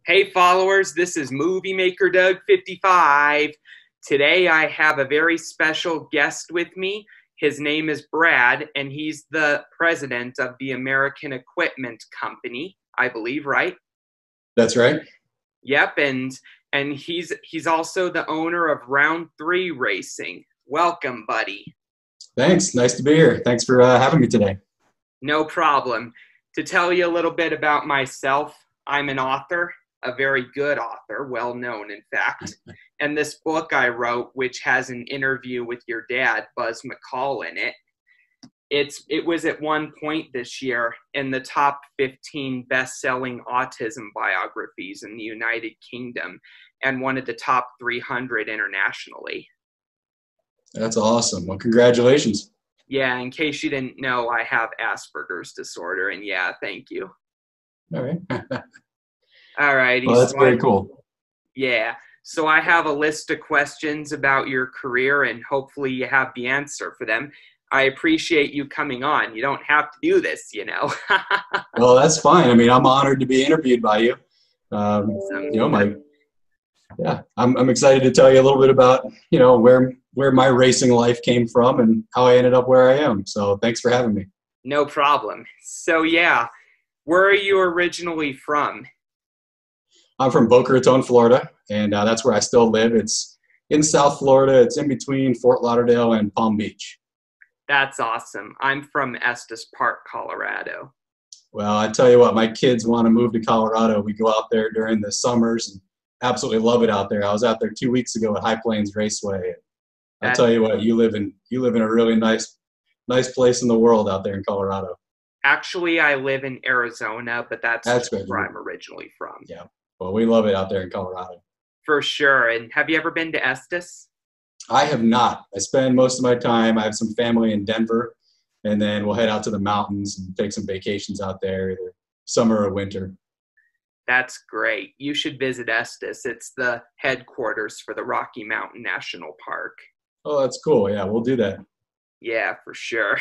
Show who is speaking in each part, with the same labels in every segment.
Speaker 1: Hey followers, this is Movie Maker Doug 55. Today I have a very special guest with me. His name is Brad, and he's the president of the American Equipment Company, I believe, right?
Speaker 2: That's right.
Speaker 1: Yep, and he's also the owner of Round 3 Racing. Welcome, buddy.
Speaker 2: Thanks. Nice to be here. Thanks for having me today.
Speaker 1: No problem. To tell you a little bit about myself, I'm an author, a very good author, well known, in fact. And this book I wrote, which has an interview with your dad, Buzz McCall, in it, it was at one point this year in the top 15 best-selling autism biographies in the United Kingdom and one of the top 300 internationally.
Speaker 2: That's awesome. Well, congratulations.
Speaker 1: Yeah, in case you didn't know, I have Asperger's disorder, and yeah, thank you.
Speaker 2: All right.
Speaker 1: All righty.
Speaker 2: Well, that's very cool.
Speaker 1: Yeah. So I have a list of questions about your career, and hopefully you have the answer for them. I appreciate you coming on. You don't have to do this, you know.
Speaker 2: Well, that's fine. I mean, I'm honored to be interviewed by you.
Speaker 1: Awesome.
Speaker 2: You know, I'm excited to tell you a little bit about, where my racing life came from and how I ended up where I am. So thanks for having me.
Speaker 1: No problem. So yeah, where are you originally from?
Speaker 2: I'm from Boca Raton, Florida, and that's where I still live. It's in South Florida. It's in between Fort Lauderdale and Palm Beach.
Speaker 1: That's awesome. I'm from Estes Park, Colorado.
Speaker 2: Well, I tell you what, my kids want to move to Colorado. We go out there during the summers and absolutely love it out there. I was out there 2 weeks ago at High Plains Raceway. I
Speaker 1: That
Speaker 2: tell you what, you live in a really nice place in the world out there in Colorado.
Speaker 1: Actually, I live in Arizona, but that's
Speaker 2: That's good.
Speaker 1: where I'm originally from.
Speaker 2: Yeah. Well, we love it out there in Colorado.
Speaker 1: For sure. And have you ever been to Estes?
Speaker 2: I have not. I spend most of my time. I have some family in Denver, and then we'll head out to the mountains and take some vacations out there, either summer or winter.
Speaker 1: That's great. You should visit Estes. It's the headquarters for the Rocky Mountain National Park.
Speaker 2: Oh, that's cool. Yeah, we'll do that.
Speaker 1: Yeah, for sure.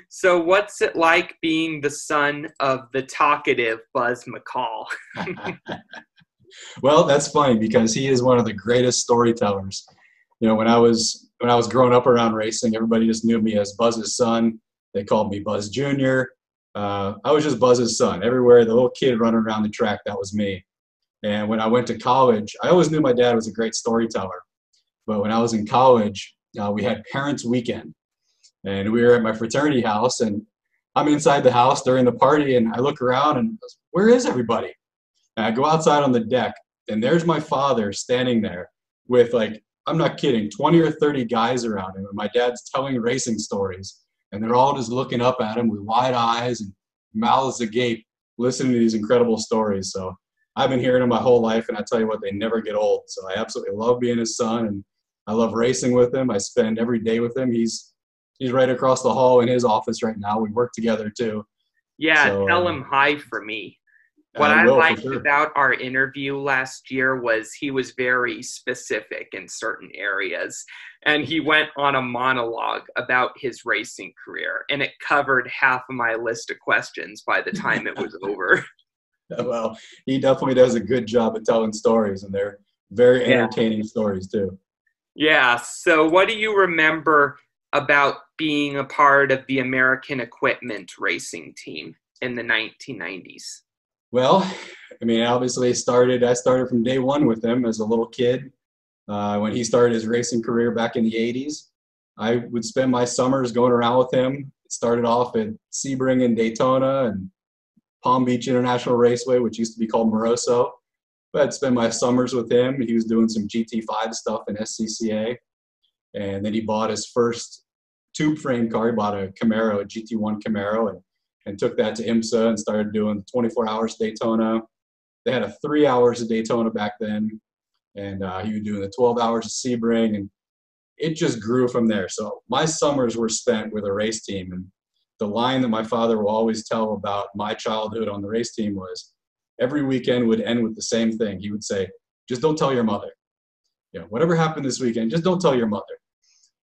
Speaker 1: So what's it like being the son of the talkative Buzz McCall?
Speaker 2: Well, that's funny because he is one of the greatest storytellers. When I was growing up around racing, everybody just knew me as Buzz's son. They called me Buzz Jr. I was just Buzz's son. Everywhere, the little kid running around the track, that was me. And when I went to college, I always knew my dad was a great storyteller. But when I was in college, we had Parents Weekend, and we were at my fraternity house, and I'm inside the house during the party, and I look around, and where is everybody? And I go outside on the deck, and there's my father standing there with, like, I'm not kidding, 20 or 30 guys around him, and my dad's telling racing stories, and they're all just looking up at him with wide eyes and mouths agape, listening to these incredible stories. So I've been hearing them my whole life, and I tell you what, they never get old. So I absolutely love being his son, and I love racing with him. I spend every day with him. He's right across the hall in his office right now. We work together too.
Speaker 1: Yeah,
Speaker 2: So
Speaker 1: tell him hi for me. What
Speaker 2: I
Speaker 1: I
Speaker 2: will for
Speaker 1: liked
Speaker 2: sure.
Speaker 1: about our interview last year was he was very specific in certain areas. And he went on a monologue about his racing career, and it covered half of my list of questions by the time it was over.
Speaker 2: Well, he definitely does a good job of telling stories, and they're very
Speaker 1: Yeah.
Speaker 2: entertaining stories too.
Speaker 1: Yeah. So, what do you remember about being a part of the American Equipment Racing team in the 1990s?
Speaker 2: Well, I mean, obviously, I started from day one with him as a little kid. When he started his racing career back in the 80s, I would spend my summers going around with him. It started off at Sebring and Daytona and Palm Beach International Raceway, which used to be called Moroso. But I'd spend my summers with him. He was doing some GT5 stuff in SCCA. And then he bought his first tube frame car. He bought a Camaro, a GT1 Camaro, and took that to IMSA and started doing 24 hours Daytona. They had a 3 hours of Daytona back then, and he was doing the 12 hours of Sebring, and it just grew from there. So my summers were spent with a race team, and the line that my father will always tell about my childhood on the race team was every weekend would end with the same thing. He would say, just don't tell your mother. Whatever happened this weekend, just don't tell your mother.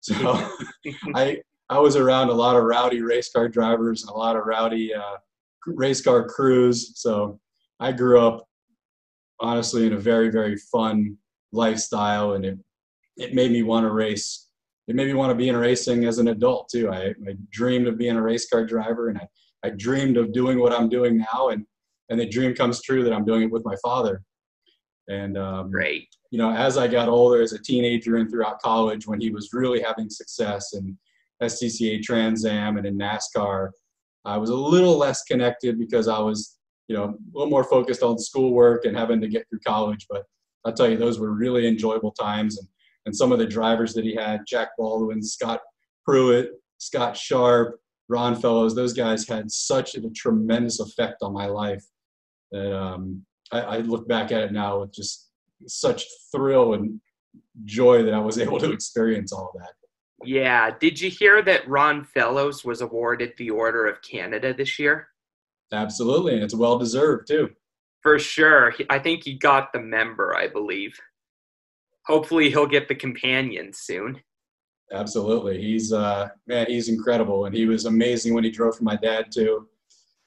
Speaker 2: So I I was around a lot of rowdy race car drivers and a lot of rowdy race car crews. So I grew up honestly in a very, very fun lifestyle, and it made me want to race. It made me want to be in racing as an adult too. I dreamed of being a race car driver, and I dreamed of doing what I'm doing now, and the dream comes true that I'm doing it with my father. And
Speaker 1: Great.
Speaker 2: you know, as I got older, as a teenager and throughout college, when he was really having success in SCCA Trans Am and in NASCAR, I was a little less connected because I was, you know, a little more focused on schoolwork and having to get through college. But I'll tell you, those were really enjoyable times. And some of the drivers that he had, Jack Baldwin, Scott Pruitt, Scott Sharp, Ron Fellows, those guys had such a tremendous effect on my life that I look back at it now with just such thrill and joy that I was able to experience all of that.
Speaker 1: Yeah. Did you hear that Ron Fellows was awarded the Order of Canada this year?
Speaker 2: Absolutely, and it's well deserved too.
Speaker 1: For sure. I think he got the member, I believe. Hopefully he'll get the companion soon.
Speaker 2: Absolutely, he's man, he's incredible, and he was amazing when he drove for my dad too,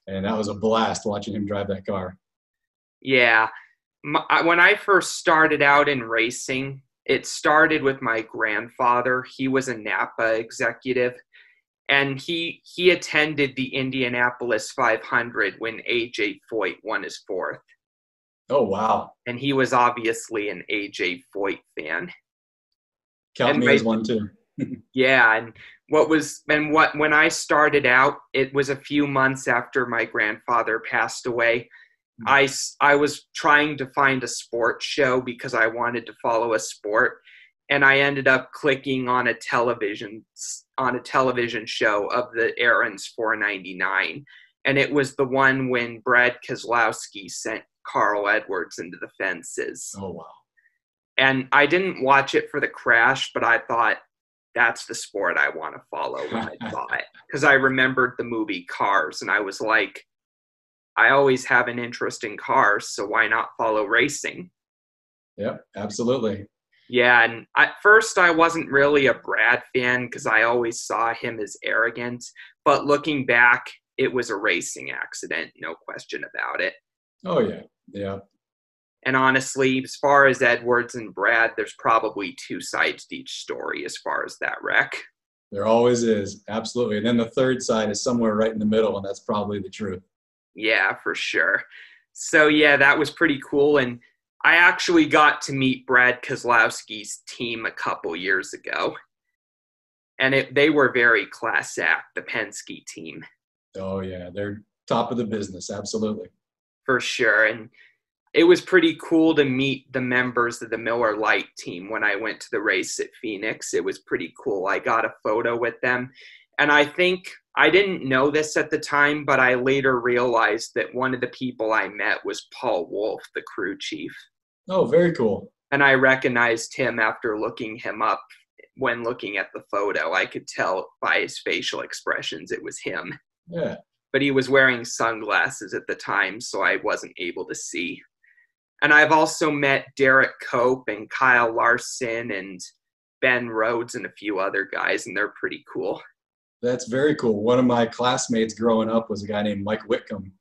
Speaker 2: and that was a blast watching him drive that car.
Speaker 1: Yeah. When I first started out in racing, it started with my grandfather. He was a Napa executive, and he attended the Indianapolis 500 when A.J. Foyt won his fourth.
Speaker 2: Oh, wow.
Speaker 1: And he was obviously an A.J. Foyt fan.
Speaker 2: Count me as one too.
Speaker 1: Yeah, and when I started out, it was a few months after my grandfather passed away. I was trying to find a sports show because I wanted to follow a sport, and I ended up clicking on a television show of the Aaron's 499, and it was the one when Brad Keselowski sent Carl Edwards into the fences.
Speaker 2: Oh, wow.
Speaker 1: And I didn't watch it for the crash, but I thought, that's the sport I want to follow when I saw it. Because I remembered the movie Cars, and I was like, I always have an interest in cars, so why not follow racing?
Speaker 2: Yep, absolutely.
Speaker 1: Yeah, and at first I wasn't really a Brad fan because I always saw him as arrogant. But looking back, it was a racing accident, no question about it.
Speaker 2: Oh, yeah. Yeah.
Speaker 1: And honestly, as far as Edwards and Brad, there's probably two sides to each story as far as that wreck.
Speaker 2: There always is. Absolutely. And then the third side is somewhere right in the middle, and that's probably the truth.
Speaker 1: Yeah, for sure. So, yeah, that was pretty cool. And I actually got to meet Brad Keselowski's team a couple years ago. And they were very class act, the Penske team.
Speaker 2: Oh, yeah. They're top of the business. Absolutely.
Speaker 1: For sure. And it was pretty cool to meet the members of the Miller Lite team when I went to the race at Phoenix. It was pretty cool. I got a photo with them. And I think I didn't know this at the time, but I later realized that one of the people I met was Paul Wolfe, the crew chief.
Speaker 2: Oh, very cool.
Speaker 1: And I recognized him after looking him up. When looking at the photo, I could tell by his facial expressions it was him.
Speaker 2: Yeah.
Speaker 1: But he was wearing sunglasses at the time, so I wasn't able to see. And I've also met Derek Cope and Kyle Larson and Ben Rhodes and a few other guys, and they're pretty cool.
Speaker 2: That's very cool. One of my classmates growing up was a guy named Mike Whitcomb.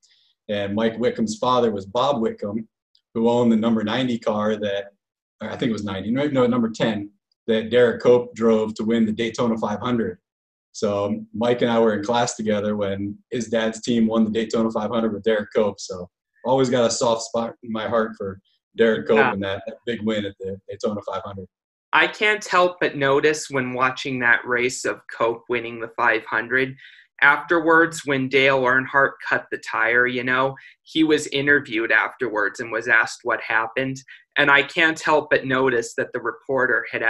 Speaker 2: And Mike Whitcomb's father was Bob Whitcomb, who owned the number 90 car that, I think it was 90, no, number 10, that Derek Cope drove to win the Daytona 500. So Mike and I were in class together when his dad's team won the Daytona 500 with Derek Cope. So always got a soft spot in my heart for Derek Cope and that big win at the Daytona 500.
Speaker 1: I can't help but notice when watching that race of Cope winning the 500, afterwards when Dale Earnhardt cut the tire, he was interviewed afterwards and was asked what happened. And I can't help but notice that the reporter had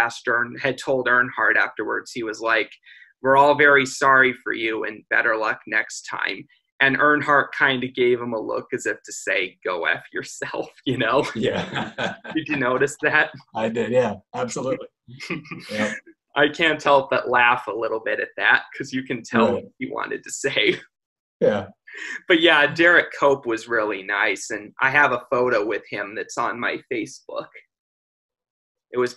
Speaker 1: told Earnhardt afterwards, he was like, "We're all very sorry for you and better luck next time." And Earnhardt kind of gave him a look as if to say, "Go F yourself,"
Speaker 2: Yeah.
Speaker 1: Did you notice that?
Speaker 2: I did, yeah, absolutely. Yep.
Speaker 1: I can't help but laugh a little bit at that because you can tell what he wanted to say.
Speaker 2: Yeah.
Speaker 1: But yeah, Derek Cope was really nice, and I have a photo with him that's on my Facebook. It was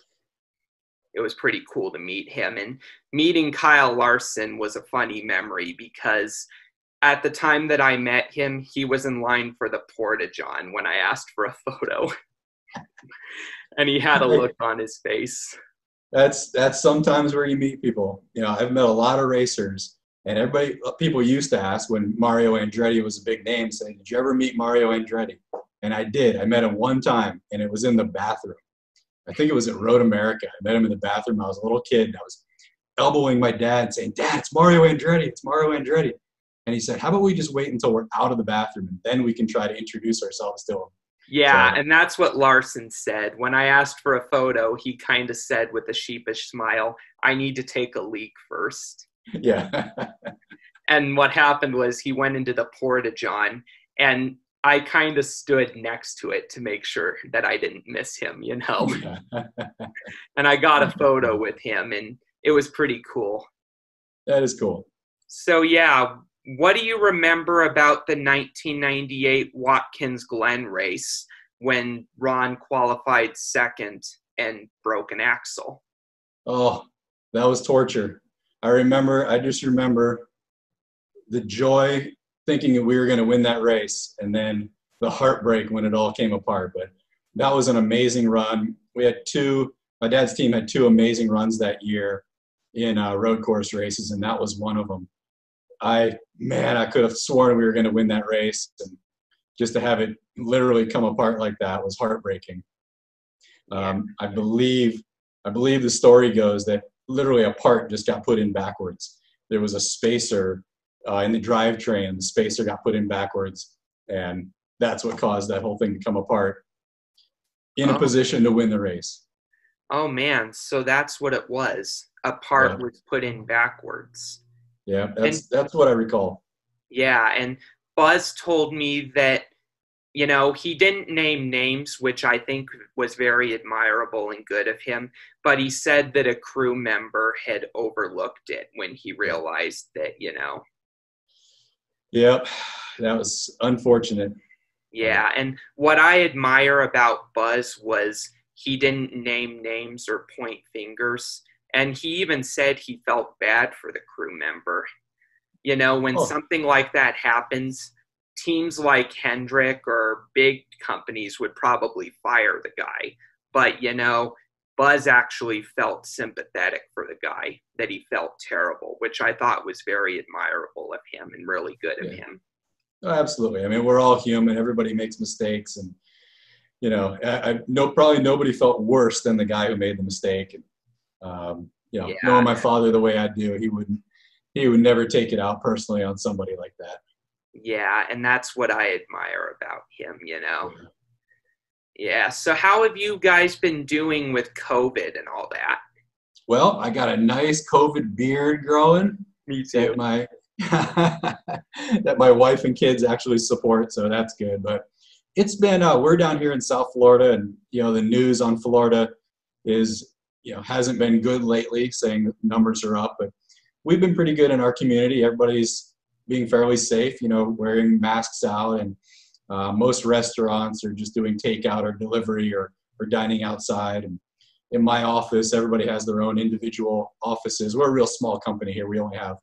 Speaker 1: pretty cool to meet him, and meeting Kyle Larson was a funny memory because at the time that I met him, he was in line for the Porta-John when I asked for a photo. And he had a look on his face.
Speaker 2: That's sometimes where you meet people. You know, I've met a lot of racers, and people used to ask when Mario Andretti was a big name, saying, "Did you ever meet Mario Andretti?" And I did. I met him one time, and it was in the bathroom. I think it was at Road America. I met him in the bathroom. I was a little kid, and I was elbowing my dad, saying, "Dad, it's Mario Andretti. It's Mario Andretti." And he said, "How about we just wait until we're out of the bathroom, and then we can try to introduce ourselves to him."
Speaker 1: Yeah,
Speaker 2: So,
Speaker 1: and that's what Larson said. When I asked for a photo, he kind of said with a sheepish smile, "I need to take a leak first."
Speaker 2: yeah.
Speaker 1: And what happened was he went into the porta-john, and I kind of stood next to it to make sure that I didn't miss him, you know. And I got a photo with him, and it was pretty cool.
Speaker 2: That is cool.
Speaker 1: So, yeah, what do you remember about the 1998 Watkins Glen race when Ron qualified second and broke an axle?
Speaker 2: Oh, that was torture. I just remember the joy thinking that we were going to win that race, and then the heartbreak when it all came apart. But that was an amazing run. My dad's team had two amazing runs that year in road course races, and that was one of them. I could have sworn we were going to win that race, and just to have it literally come apart like that was heartbreaking. I believe the story goes that literally a part just got put in backwards. There was a spacer in the drivetrain. The spacer got put in backwards, and that's what caused that whole thing to come apart in a position to win the race.
Speaker 1: Oh, man. So that's what it was. A part was put in backwards.
Speaker 2: Yeah, that's what I recall.
Speaker 1: Yeah, and Buzz told me that, you know, he didn't name names, which I think was very admirable and good of him, but he said that a crew member had overlooked it when he realized that, you know.
Speaker 2: Yep, that was unfortunate.
Speaker 1: Yeah, and what I admire about Buzz was he didn't name names or point fingers, and he even said he felt bad for the crew member. You know, when something like that happens, teams like Hendrick or big companies would probably fire the guy. But, you know, Buzz actually felt sympathetic for the guy, that he felt terrible, which I thought was very admirable of him and really good of him.
Speaker 2: Oh, absolutely. I mean, we're all human. Everybody makes mistakes. And, you know, probably nobody felt worse than the guy who made the mistake. And, you know, knowing my father the way I do, he would never take it out personally on somebody like that.
Speaker 1: Yeah, and that's what I admire about him, you know. Yeah, so how have you guys been doing with COVID and all that?
Speaker 2: Well, I got a nice COVID beard growing.
Speaker 1: Me too.
Speaker 2: That my wife and kids actually support, so that's good. But it's been, we're down here in South Florida, and, you know, the news on Florida is, you know, hasn't been good lately, saying that numbers are up, but we've been pretty good in our community. Everybody's being fairly safe, you know, wearing masks out, and most restaurants are just doing takeout or delivery or dining outside. And in my office, everybody has their own individual offices. We're a real small company here. We only have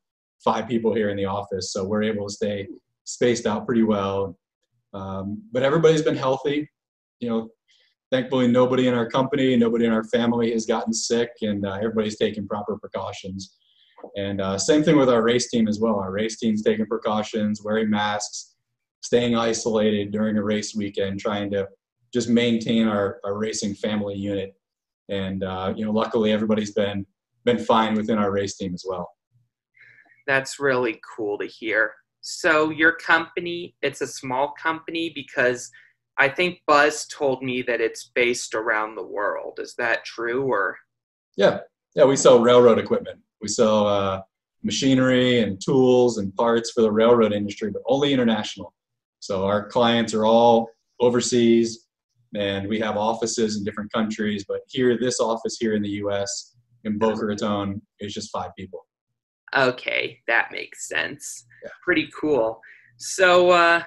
Speaker 2: 5 people here in the office, so we're able to stay spaced out pretty well. But everybody's been healthy. You know, thankfully nobody in our company, nobody in our family has gotten sick, and everybody's taking proper precautions. And same thing with our race team as well. Our race team's taking precautions, wearing masks, staying isolated during a race weekend, trying to just maintain our racing family unit. And, you know, luckily everybody's been fine within our race team as well.
Speaker 1: That's really cool to hear. So your company, it's a small company, because I think Buzz told me that it's based around the world. Is that true? Or?
Speaker 2: Yeah, we sell railroad equipment. We sell machinery and tools and parts for the railroad industry, but only international. So our clients are all overseas, and we have offices in different countries. But here, this office here in the U.S., in Boca Raton, is just 5 people.
Speaker 1: Okay, that makes sense.
Speaker 2: Yeah.
Speaker 1: Pretty cool. So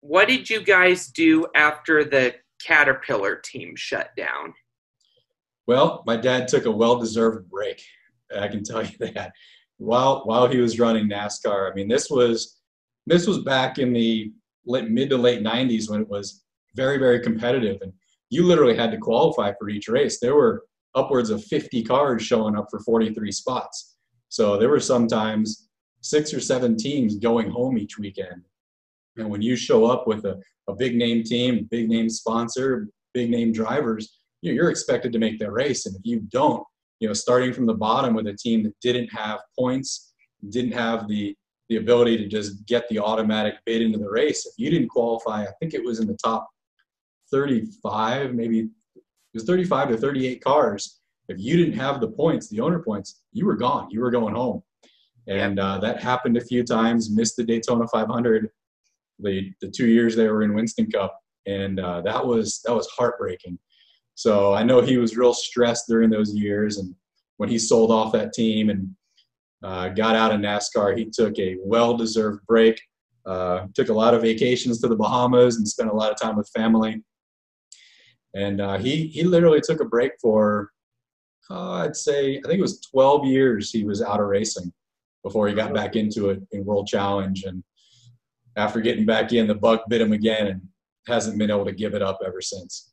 Speaker 1: what did you guys do after the Caterpillar team shut down?
Speaker 2: Well, my dad took a well-deserved break. I can tell you that. While he was running NASCAR, I mean, this was back in the mid to late 90s when it was very, very competitive. And you literally had to qualify for each race. There were upwards of 50 cars showing up for 43 spots. So there were sometimes 6 or 7 teams going home each weekend. And when you show up with a big name team, big name sponsor, big name drivers, you're expected to make that race. And if you don't, starting from the bottom with a team that didn't have points, didn't have the ability to just get the automatic bid into the race, if you didn't qualify, I think it was in the top 35, maybe it was 35 to 38 cars. If you didn't have the points, the owner points, you were gone. You were going home. And that happened a few times, missed the Daytona 500 the 2 years they were in Winston Cup. And that was heartbreaking. So I know he was real stressed during those years. And when he sold off that team and got out of NASCAR, he took a well-deserved break, took a lot of vacations to the Bahamas and spent a lot of time with family. And he literally took a break for, I think it was 12 years he was out of racing before he got back into it in World Challenge. And after getting back in, the bug bit him again and hasn't been able to give it up ever since.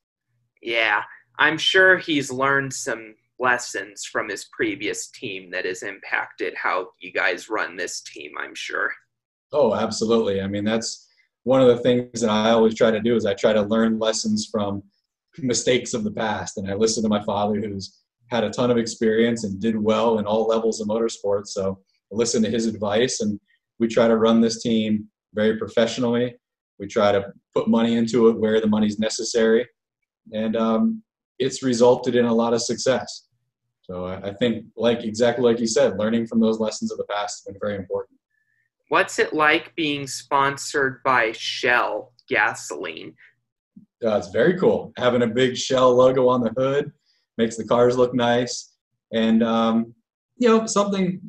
Speaker 1: Yeah, I'm sure he's learned some lessons from his previous team that has impacted how you guys run this team, I'm sure.
Speaker 2: Oh, absolutely. I mean, that's one of the things that I always try to do is I try to learn lessons from mistakes of the past. And I listen to my father, who's had a ton of experience and did well in all levels of motorsports. So I listen to his advice, and we try to run this team very professionally. We try to put money into it where the money's necessary. And it's resulted in a lot of success. So I think, exactly like you said, learning from those lessons of the past has been very important.
Speaker 1: What's it like being sponsored by Shell gasoline?
Speaker 2: It's very cool. Having a big Shell logo on the hood makes the cars look nice. And, something,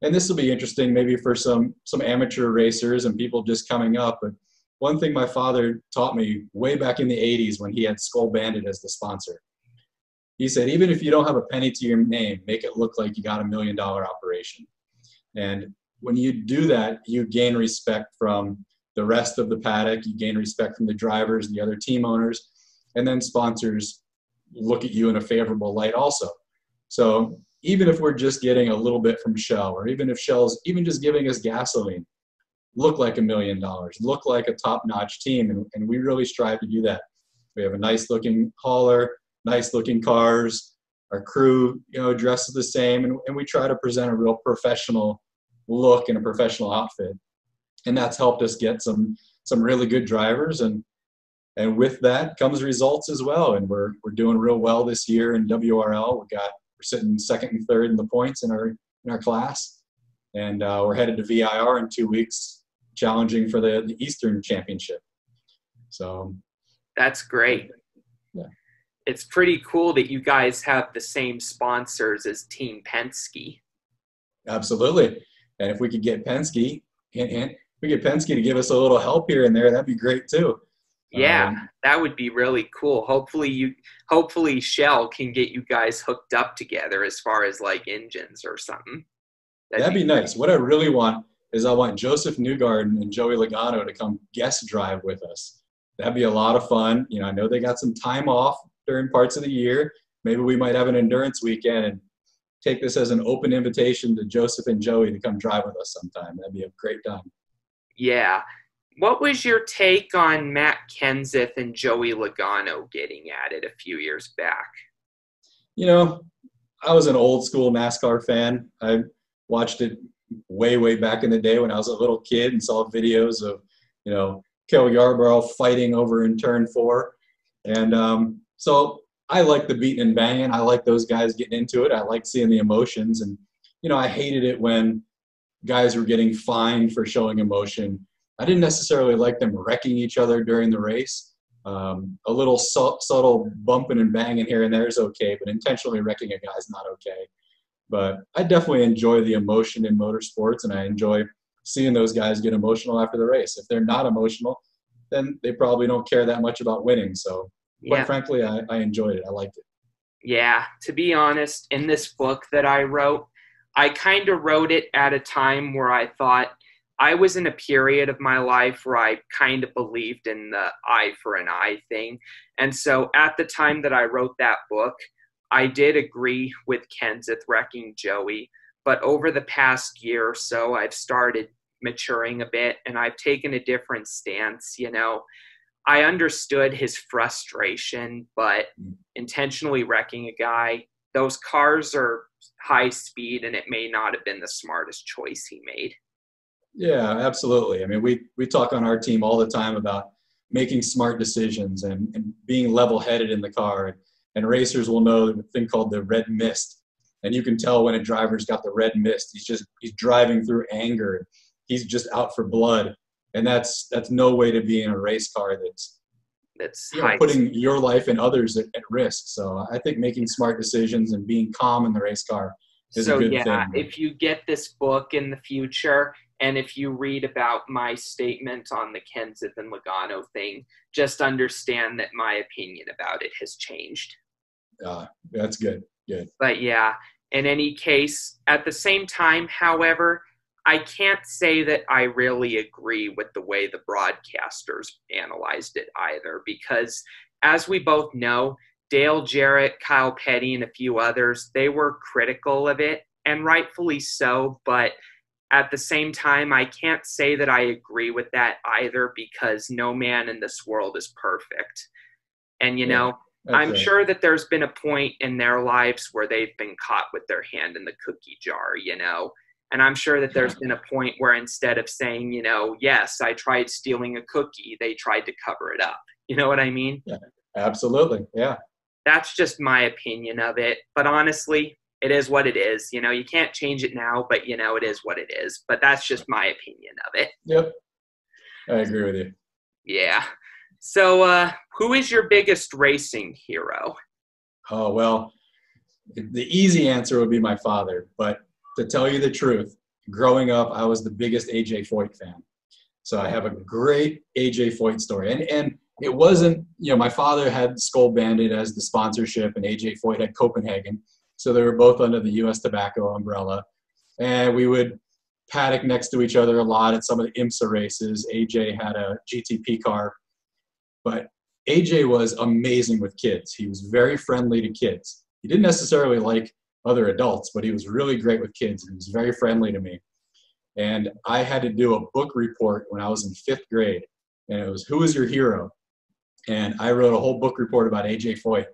Speaker 2: and this will be interesting maybe for some amateur racers and people just coming up, but one thing my father taught me way back in the 80s when he had Skull Bandit as the sponsor, he said, even if you don't have a penny to your name, make it look like you got $1 million operation. And when you do that, you gain respect from the rest of the paddock, you gain respect from the drivers, the other team owners, and then sponsors look at you in a favorable light also. So even if we're just getting a little bit from Shell, or even if Shell's even just giving us gasoline, look like $1 million, look like a top-notch team, and we really strive to do that. We have a nice-looking hauler, nice-looking cars, our crew, dresses the same, and we try to present a real professional look and a professional outfit, and that's helped us get some really good drivers, and with that comes results as well. And we're doing real well this year in WRL. We're sitting second and third in the points in our class, and we're headed to VIR in 2 weeks, challenging for the Eastern Championship. So
Speaker 1: that's great.
Speaker 2: Yeah.
Speaker 1: It's pretty cool that you guys have the same sponsors as Team Penske.
Speaker 2: Absolutely. And if we could get Penske, to give us a little help here and there, that'd be great too.
Speaker 1: Yeah, that would be really cool. Hopefully Shell can get you guys hooked up together as far as like engines or something.
Speaker 2: That'd be nice. What I really want is I want Joseph Newgarden and Joey Logano to come guest drive with us. That'd be a lot of fun. I know they got some time off during parts of the year. Maybe we might have an endurance weekend and take this as an open invitation to Joseph and Joey to come drive with us sometime. That'd be a great time.
Speaker 1: Yeah. What was your take on Matt Kenseth and Joey Logano getting at it a few years back?
Speaker 2: I was an old school NASCAR fan. I watched it way back in the day when I was a little kid and saw videos of, Cale Yarborough fighting over in turn 4. And so I like the beating and banging. I like those guys getting into it. I like seeing the emotions. And, I hated it when guys were getting fined for showing emotion. I didn't necessarily like them wrecking each other during the race. A little subtle bumping and banging here and there is okay, but intentionally wrecking a guy is not okay. But I definitely enjoy the emotion in motorsports, and I enjoy seeing those guys get emotional after the race. If they're not emotional, then they probably don't care that much about winning. So quite frankly, I enjoyed it. I liked it.
Speaker 1: Yeah, to be honest, in this book that I wrote, I kind of wrote it at a time where I thought I was in a period of my life where I kind of believed in the eye for an eye thing. And so at the time that I wrote that book, I did agree with Kenseth wrecking Joey. But over the past year or so, I've started maturing a bit and I've taken a different stance. You know, I understood his frustration, but intentionally wrecking a guy, those cars are high speed and it may not have been the smartest choice he made.
Speaker 2: Yeah, absolutely. I mean, we talk on our team all the time about making smart decisions and being level-headed in the car. And racers will know the thing called the red mist. And you can tell when a driver's got the red mist. He's driving through anger. He's just out for blood. And that's no way to be in a race car that's putting your life and others at risk. So I think making smart decisions and being calm in the race car is a good thing.
Speaker 1: If you get this book in the future, and if you read about my statement on the Kenseth and Logano thing, just understand that my opinion about it has changed.
Speaker 2: That's good. Good.
Speaker 1: But yeah, in any case, at the same time, however, I can't say that I really agree with the way the broadcasters analyzed it either, because as we both know, Dale Jarrett, Kyle Petty, and a few others, they were critical of it, and rightfully so, but at the same time, I can't say that I agree with that either, because no man in this world is perfect. And, you know, I'm sure that there's been a point in their lives where they've been caught with their hand in the cookie jar, you know. And I'm sure that there's been a point where instead of saying, you know, yes, I tried stealing a cookie, they tried to cover it up. You know what I mean?
Speaker 2: Yeah, absolutely. Yeah.
Speaker 1: That's just my opinion of it. But honestly, it is what it is. You know, you can't change it now, but, you know, it is what it is. But that's just my opinion of it.
Speaker 2: Yep. I agree with you.
Speaker 1: Yeah. So who is your biggest racing hero?
Speaker 2: Oh, well, the easy answer would be my father. But to tell you the truth, growing up, I was the biggest AJ Foyt fan. So I have a great AJ Foyt story. And it wasn't, you know, my father had Skull Bandit as the sponsorship and AJ Foyt had Copenhagen. So they were both under the U.S. Tobacco umbrella. And we would paddock next to each other a lot at some of the IMSA races. AJ had a GTP car. But AJ was amazing with kids. He was very friendly to kids. He didn't necessarily like other adults, but he was really great with kids. He was very friendly to me. And I had to do a book report when I was in 5th grade. And it was, who is your hero? And I wrote a whole book report about AJ Foyt.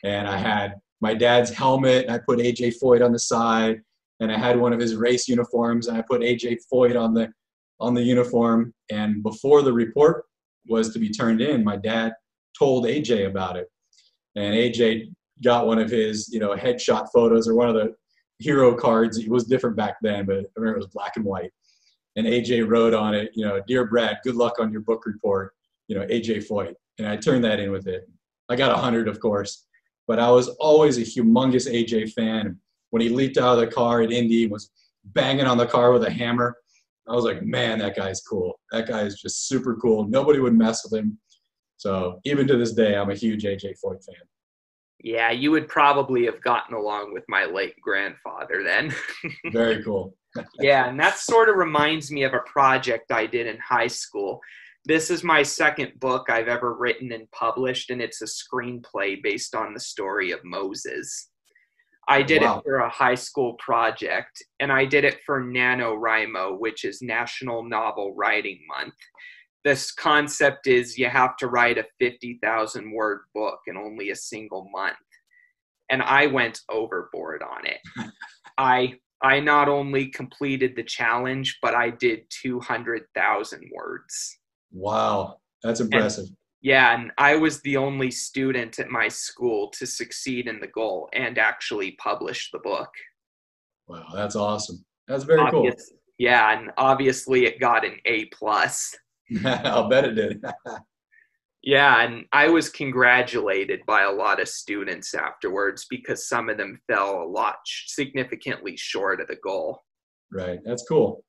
Speaker 2: And I had my dad's helmet, and I put AJ Foyt on the side. And I had one of his race uniforms, and I put AJ Foyt on the uniform. And before the report was to be turned in, my dad told AJ about it. And AJ got one of his, you know, headshot photos or one of the hero cards. It was different back then, but I remember it was black and white. And AJ wrote on it, you know, "Dear Brad, good luck on your book report, you know, AJ Foyt." And I turned that in with it. I got 100, of course, but I was always a humongous AJ fan. When he leaped out of the car at Indy and was banging on the car with a hammer, I was like, man, that guy's cool. That guy is just super cool. Nobody would mess with him. So even to this day, I'm a huge AJ Foyt fan.
Speaker 1: Yeah, you would probably have gotten along with my late grandfather then.
Speaker 2: Very cool.
Speaker 1: Yeah, and that sort of reminds me of a project I did in high school. This is my second book I've ever written and published, and it's a screenplay based on the story of Moses. I did it for a high school project, and I did it for NaNoWriMo, which is National Novel Writing Month. This concept is you have to write a 50,000 word book in only a single month. And I went overboard on it. I not only completed the challenge, but I did 200,000 words.
Speaker 2: Wow, that's impressive.
Speaker 1: And I was the only student at my school to succeed in the goal and actually publish the book.
Speaker 2: Wow, that's awesome. That's very cool.
Speaker 1: Yeah, and obviously it got an A+.
Speaker 2: I'll bet it did.
Speaker 1: Yeah, and I was congratulated by a lot of students afterwards because some of them fell a lot significantly short of the goal.
Speaker 2: Right, that's cool.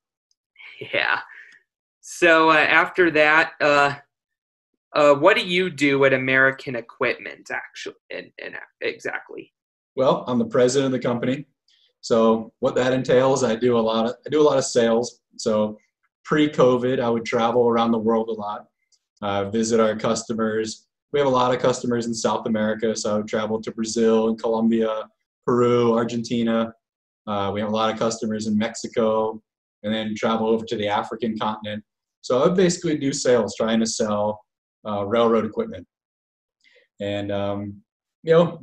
Speaker 1: Yeah. So after that, what do you do at American Equipment, actually? Exactly.
Speaker 2: Well, I'm the president of the company. So what that entails, I do a lot of sales. So pre-COVID, I would travel around the world a lot, visit our customers. We have a lot of customers in South America, so I would travel to Brazil and Colombia, Peru, Argentina. We have a lot of customers in Mexico, and then travel over to the African continent. So I would basically do sales, trying to sell railroad equipment. And,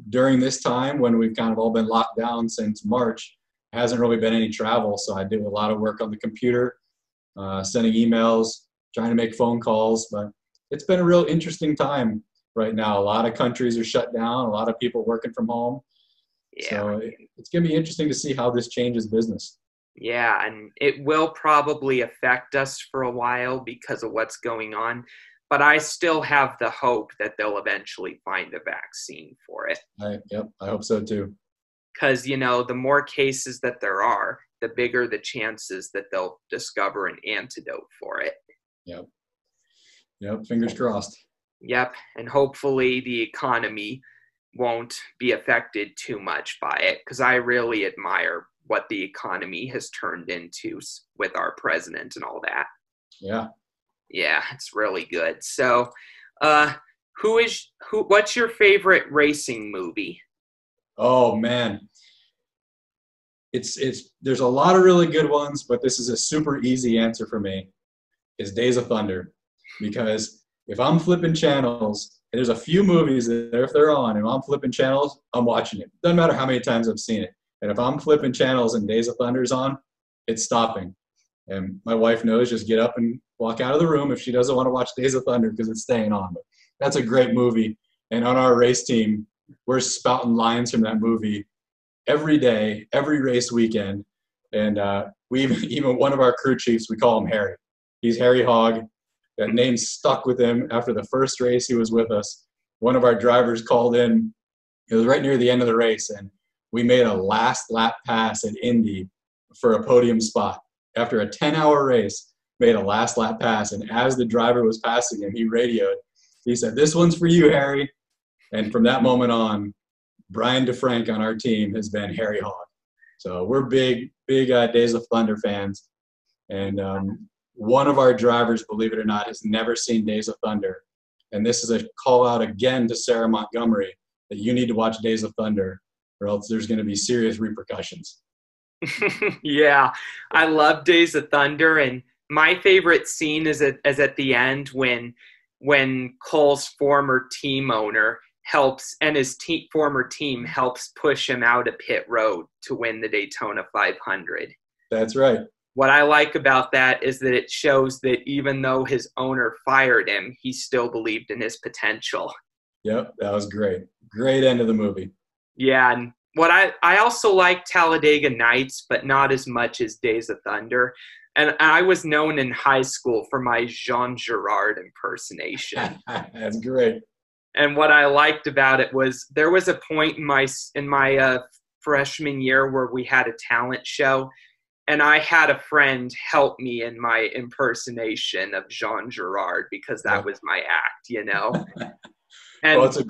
Speaker 2: during this time when we've kind of all been locked down since March, hasn't really been any travel. So I do a lot of work on the computer, sending emails, trying to make phone calls. But it's been a real interesting time right now. A lot of countries are shut down, a lot of people working from home. Yeah. So it's going to be interesting to see how this changes business.
Speaker 1: Yeah, and it will probably affect us for a while because of what's going on. But I still have the hope that they'll eventually find a vaccine for it.
Speaker 2: I hope so too.
Speaker 1: Because, the more cases that there are, the bigger the chances that they'll discover an antidote for it.
Speaker 2: Yep, fingers crossed.
Speaker 1: Yep, and hopefully the economy won't be affected too much by it, because I really admire what the economy has turned into with our president and all that. Yeah, it's really good. So, what's your favorite racing movie?
Speaker 2: Oh man, there's a lot of really good ones, but this is a super easy answer for me. Is Days of Thunder, because if I'm flipping channels, and there's a few movies that if they're on and I'm flipping channels, I'm watching it. Doesn't matter how many times I've seen it. And if I'm flipping channels and Days of Thunder's on, it's stopping. And my wife knows, just get up and walk out of the room if she doesn't want to watch Days of Thunder because it's staying on. But that's a great movie. And on our race team, we're spouting lines from that movie every day, every race weekend. And we even one of our crew chiefs, we call him Harry. He's Harry Hogg. That name stuck with him after the first race he was with us. One of our drivers called in. It was right near the end of the race, and we made a last lap pass at Indy for a podium spot. After a 10-hour race, made a last lap pass, and as the driver was passing him, he radioed. He said, "This one's for you, Harry." And from that moment on, Brian DeFrank on our team has been Harry Hogg. So we're big Days of Thunder fans. And one of our drivers, believe it or not, has never seen Days of Thunder. And this is a call out again to Sarah Montgomery that you need to watch Days of Thunder, or else there's going to be serious repercussions.
Speaker 1: Yeah, I love Days of Thunder, and my favorite scene is at the end when Cole's former team owner helps, and his former team helps push him out of pit road to win the Daytona 500.
Speaker 2: That's right.
Speaker 1: What I like about that is that it shows that even though his owner fired him, he still believed in his potential.
Speaker 2: Yep, that was great. Great end of the movie.
Speaker 1: Yeah, and what I also like Talladega Nights, but not as much as Days of Thunder. And I was known in high school for my Jean Girard impersonation.
Speaker 2: That's great.
Speaker 1: And what I liked about it was there was a point in my freshman year where we had a talent show, and I had a friend help me in my impersonation of Jean Girard because that was my act, And,
Speaker 2: well, it's a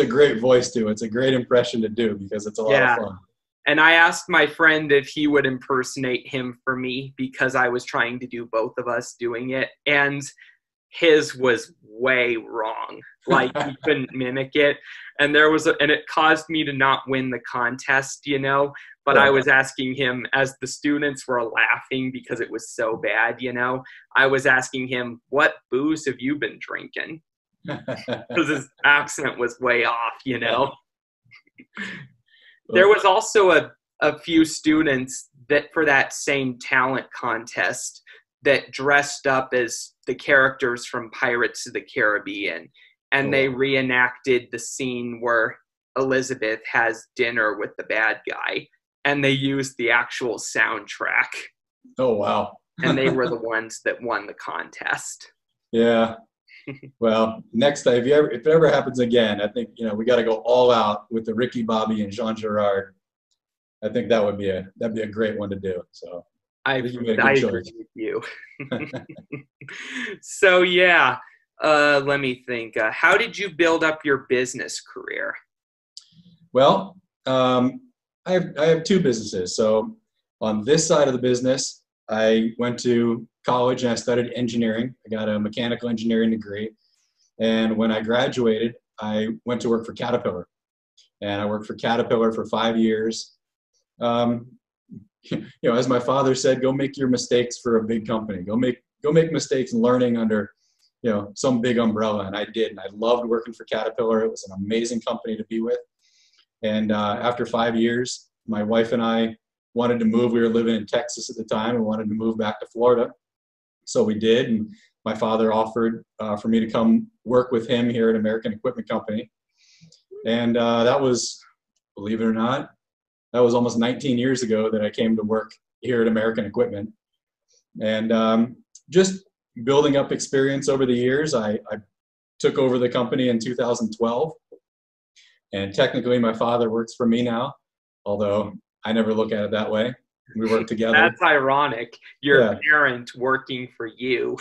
Speaker 2: great voice too. It's a great impression to do because it's a lot of fun.
Speaker 1: And I asked my friend if he would impersonate him for me because I was trying to do both of us doing it. And his was way wrong. Like he couldn't mimic it. And and it caused me to not win the contest, But I was asking him, as the students were laughing because it was so bad, I was asking him, "What booze have you been drinking?" Because his accent was way off, There was also a few students that for that same talent contest that dressed up as the characters from Pirates of the Caribbean, and they reenacted the scene where Elizabeth has dinner with the bad guy, and they used the actual soundtrack.
Speaker 2: Oh, wow.
Speaker 1: And they were the ones that won the contest.
Speaker 2: Yeah. Well, next time, if it ever happens again, I think, we got to go all out with the Ricky Bobby and Jean Girard. I think that'd be a great one to do. So
Speaker 1: I agree with you. So let me think. How did you build up your business career?
Speaker 2: Well, I have two businesses. So on this side of the business, I went to college and I studied engineering. I got a mechanical engineering degree. And when I graduated, I went to work for Caterpillar. And I worked for Caterpillar for 5 years. Um, as my father said, go make your mistakes for a big company. Go make mistakes and learning under, some big umbrella. And I did. And I loved working for Caterpillar. It was an amazing company to be with. And after 5 years, my wife and I wanted to move. We were living in Texas at the time and wanted to move back to Florida. So we did. And my father offered for me to come work with him here at American Equipment Company. And that was, believe it or not, that was almost 19 years ago that I came to work here at American Equipment. And just building up experience over the years, I took over the company in 2012. And technically, my father works for me now, although I never look at it that way. We work together.
Speaker 1: That's ironic. Your parent working for you,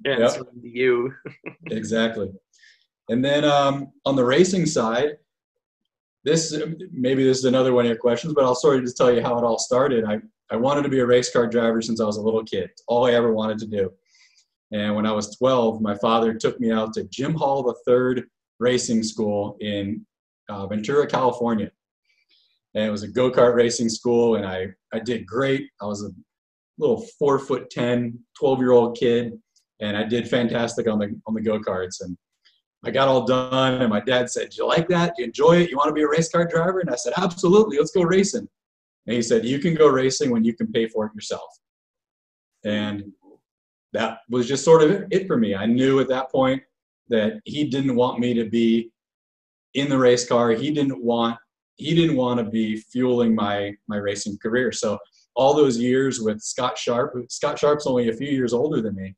Speaker 1: answering to you.
Speaker 2: Exactly. And then on the racing side, maybe this is another one of your questions, but I'll sort of just tell you how it all started. I wanted to be a race car driver since I was a little kid. It's all I ever wanted to do. And when I was 12, my father took me out to Jim Hall III Racing School in Ventura, California. And it was a go-kart racing school, and I did great. I was a little 4'10", 12-year-old kid, and I did fantastic on the go-karts. And I got all done, and my dad said, "Do you like that? Do you enjoy it? You want to be a race car driver?" And I said, "Absolutely, let's go racing." And he said, "You can go racing when you can pay for it yourself." And that was just sort of it for me. I knew at that point that he didn't want me to be in the race car. He didn't want to be fueling my racing career. So all those years with Scott Sharp's only a few years older than me,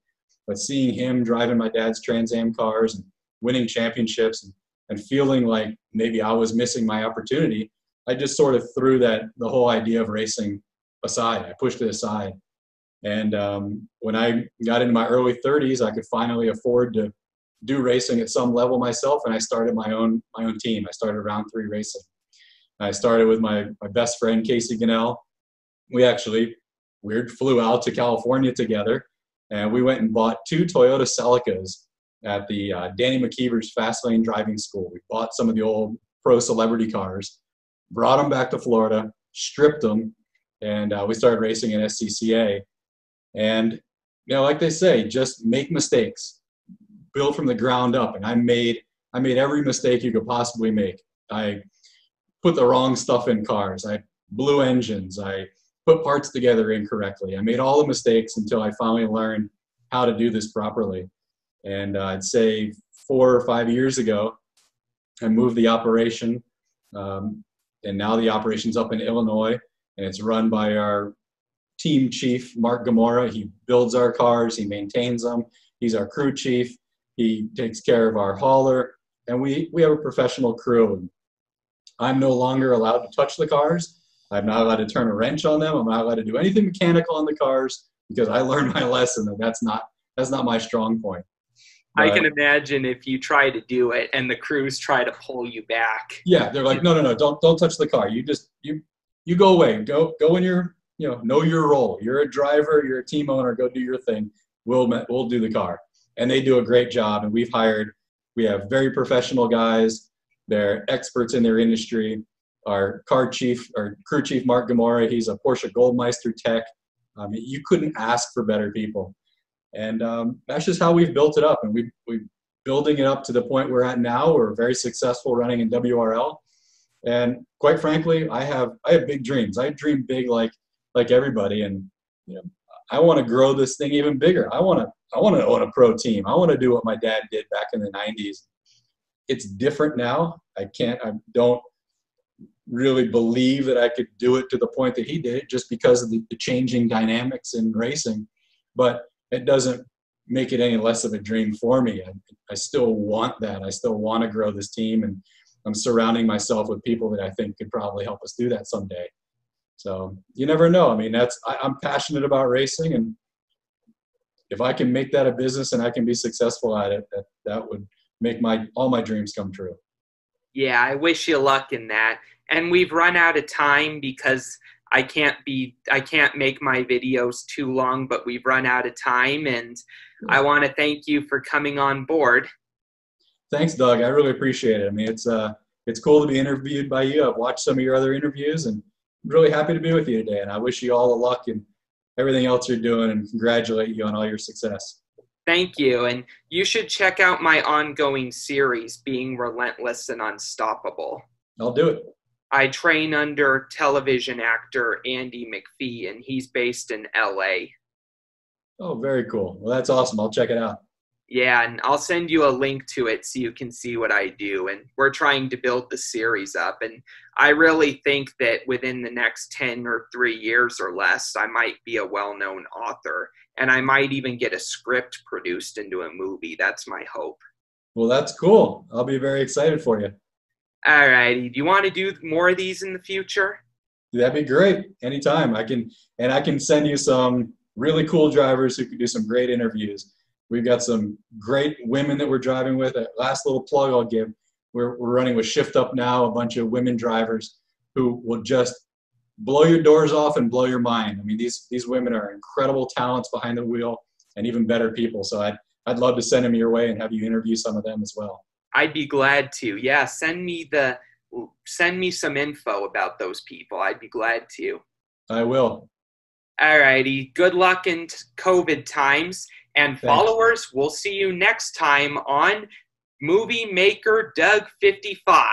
Speaker 2: but seeing him driving my dad's Trans Am cars and winning championships and feeling like maybe I was missing my opportunity, I just sort of threw the whole idea of racing aside. I pushed it aside. And when I got into my early 30s, I could finally afford to do racing at some level myself, and I started my own team. I started Round 3 Racing. I started with my best friend, Casey Gunnell. We flew out to California together, and we went and bought 2 Toyota Celicas at the Danny McKeever's Fast Lane Driving School. We bought some of the old pro celebrity cars, brought them back to Florida, stripped them, and we started racing in SCCA. And, like they say, just make mistakes, build from the ground up. And I made every mistake you could possibly make. I put the wrong stuff in cars. I blew engines. I put parts together incorrectly. I made all the mistakes until I finally learned how to do this properly. And I'd say 4 or 5 years ago, I moved the operation. And now the operation's up in Illinois, and it's run by our team chief, Mark Gamora. He builds our cars. He maintains them. He's our crew chief. He takes care of our hauler. And we have a professional crew. I'm no longer allowed to touch the cars. I'm not allowed to turn a wrench on them. I'm not allowed to do anything mechanical on the cars because I learned my lesson that that's not my strong point.
Speaker 1: But I can imagine if you try to do it and the crews try to pull you back.
Speaker 2: Yeah, they're like, no, don't touch the car. You go away. Go in your, know your role. You're a driver. You're a team owner. Go do your thing. We'll do the car. And they do a great job. And we have very professional guys. They're experts in their industry. Our crew chief, Mark Gamora, he's a Porsche Goldmeister tech. You couldn't ask for better people. And that's just how we've built it up. And we're building it up to the point we're at now. We're very successful running in WRL. And quite frankly, I have big dreams. I dream big like everybody. And I want to grow this thing even bigger. I want to own a pro team. I want to do what my dad did back in the 90s. It's different now. I don't really believe that I could do it to the point that he did just because of the changing dynamics in racing. But it doesn't make it any less of a dream for me. I still want that. I still want to grow this team, and I'm surrounding myself with people that I think could probably help us do that someday. So you never know. I mean, I'm passionate about racing, and if I can make that a business and I can be successful at it, that would make all my dreams come true.
Speaker 1: Yeah, I wish you luck in that. And we've run out of time because I can't make my videos too long, but we've run out of time, and I want to thank you for coming on board.
Speaker 2: Thanks, Doug. I really appreciate it. I mean, it's cool to be interviewed by you. I've watched some of your other interviews, and I'm really happy to be with you today. And I wish you all the luck and everything else you're doing, and congratulate you on all your success.
Speaker 1: Thank you. And you should check out my ongoing series, Being Relentless and Unstoppable.
Speaker 2: I'll do it.
Speaker 1: I train under television actor Andy McPhee, and he's based in LA.
Speaker 2: Oh, very cool. Well, that's awesome. I'll check it out.
Speaker 1: Yeah, and I'll send you a link to it so you can see what I do. And we're trying to build the series up. And I really think that within the next 10 or 3 years or less, I might be a well-known author. And I might even get a script produced into a movie. That's my hope.
Speaker 2: Well, that's cool. I'll be very excited for you.
Speaker 1: All righty. Do you want to do more of these in the future?
Speaker 2: That'd be great. Anytime. I can send you some really cool drivers who can do some great interviews. We've got some great women that we're driving with. Last little plug I'll give. We're running with Shift Up Now, a bunch of women drivers who will just blow your doors off and blow your mind. I mean, these women are incredible talents behind the wheel and even better people. So I'd love to send them your way and have you interview some of them as well.
Speaker 1: I'd be glad to. Yeah, send me some info about those people. I'd be glad to.
Speaker 2: I will.
Speaker 1: All righty. Good luck in COVID times. And followers, we'll see you next time on Movie Maker Doug 55.